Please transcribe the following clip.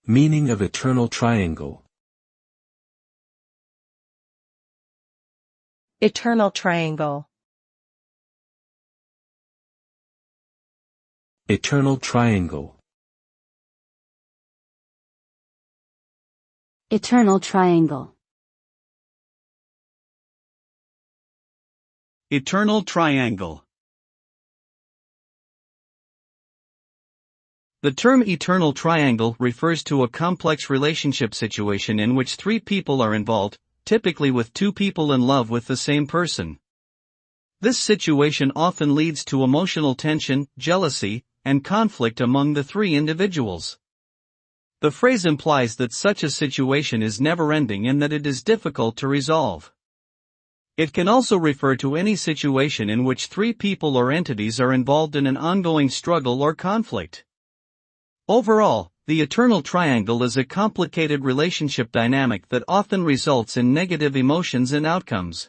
Meaning of eternal triangle. Eternal triangle. Eternal triangle. Eternal triangle. Eternal triangle. The term eternal triangle refers to a complex relationship situation in which three people are involved, typically with two people in love with the same person. This situation often leads to emotional tension, jealousy, and conflict among the three individuals. The phrase implies that such a situation is never-ending and that it is difficult to resolve. It can also refer to any situation in which three people or entities are involved in an ongoing struggle or conflict. Overall, the eternal triangle is a complicated relationship dynamic that often results in negative emotions and outcomes.